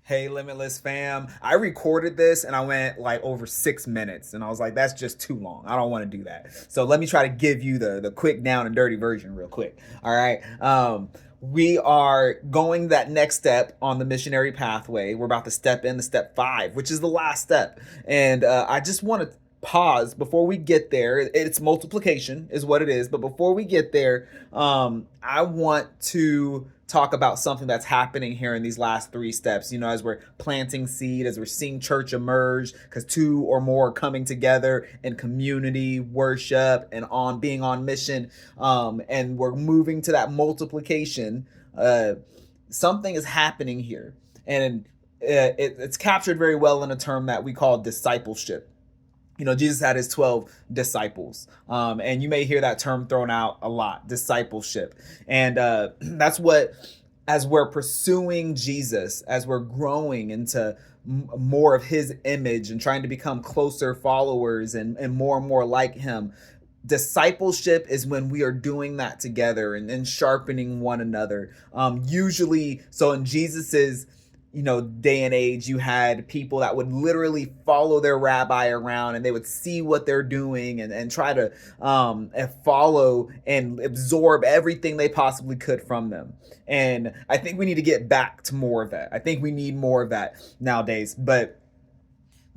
Hey, Limitless fam. I recorded this and I went like over 6 minutes and I was like, that's just too long. I don't want to do that. So let me try to give you the quick down and dirty version real quick. All right. We are going that next step on the missionary pathway. We're about to step into step 5, which is the last step. And I just want to pause before we get there. It's multiplication is what it is. But before we get there, I want to talk about something that's happening here in these last 3 steps, as we're planting seed, as we're seeing church emerge, because 2 or more are coming together in community worship and on being on mission, and we're moving to that multiplication. Something is happening here, and it's captured very well in a term that we call discipleship. Jesus had his 12 disciples. And you may hear that term thrown out a lot, discipleship. And that's what, as we're pursuing Jesus, as we're growing into more of his image and trying to become closer followers and more like him, discipleship is when we are doing that together and sharpening one another. Usually, so in Jesus's day and age, you had people that would literally follow their rabbi around and they would see what they're doing and try to follow and absorb everything they possibly could from them. And I think we need to get back to more of that. I think we need more of that nowadays. But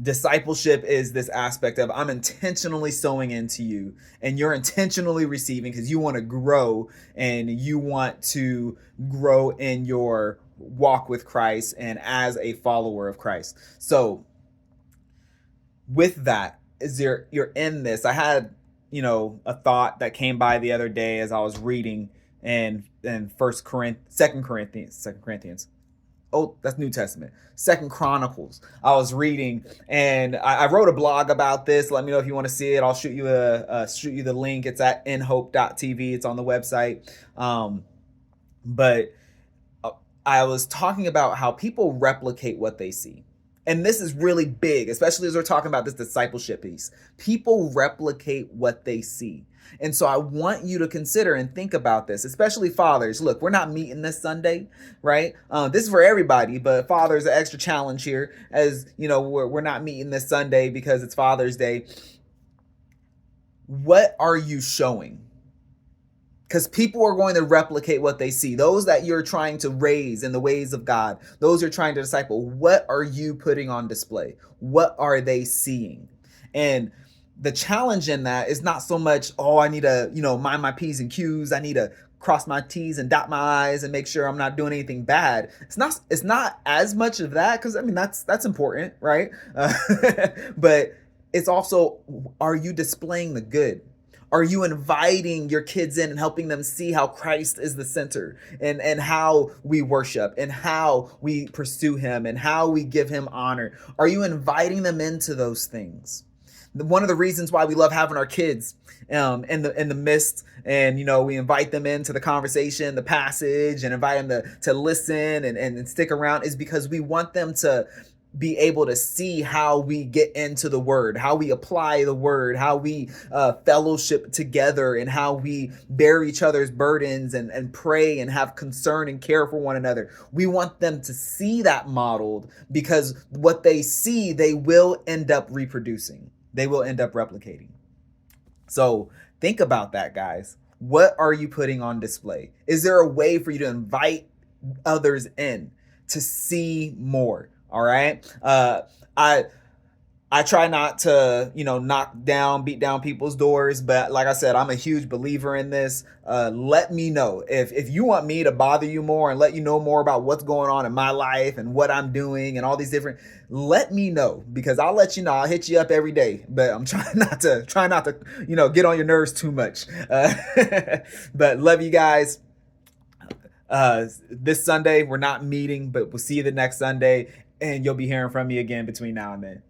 discipleship is this aspect of I'm intentionally sowing into you and you're intentionally receiving because you want to grow and you want to grow in your walk with Christ and as a follower of Christ. So with that, you're in this. I had, a thought that came by the other day as I was reading in Second Corinthians. Oh, that's New Testament. Second Chronicles. I was reading, and I wrote a blog about this. Let me know if you want to see it. I'll shoot you the link. It's at inhope.tv. It's on the website. But I was talking about how people replicate what they see. And this is really big, especially as we're talking about this discipleship piece. People replicate what they see. And so I want you to consider and think about this, especially fathers. Look, we're not meeting this Sunday, right? This is for everybody, but fathers, an extra challenge here, as we're not meeting this Sunday because it's Father's Day. What are you showing? Because people are going to replicate what they see. Those that you're trying to raise in the ways of God, those you're trying to disciple, what are you putting on display? What are they seeing? And the challenge in that is not so much, I need to, mind my P's and Q's. I need to cross my T's and dot my I's and make sure I'm not doing anything bad. It's not as much of that, because that's important, right? But it's also, are you displaying the good? Are you inviting your kids in and helping them see how Christ is the center and how we worship and how we pursue him and how we give him honor? Are you inviting them into those things? One of the reasons why we love having our kids in the midst, and we invite them into the conversation, the passage, and invite them to listen and stick around, is because we want them to be able to see how we get into the word, how we apply the word, how we fellowship together, and how we bear each other's burdens and pray and have concern and care for one another. We want them to see that modeled, because what they see, they will end up reproducing. They will end up replicating. So think about that, guys. What are you putting on display? Is there a way for you to invite others in to see more? All right. I try not to, beat down people's doors, but like I said, I'm a huge believer in this. Let me know if you want me to bother you more and let you know more about what's going on in my life and what I'm doing and all these different, let me know, because I'll let you know. I'll hit you up every day, but I'm trying not to, get on your nerves too much. But love you guys. This Sunday, we're not meeting, but we'll see you the next Sunday, and you'll be hearing from me again between now and then.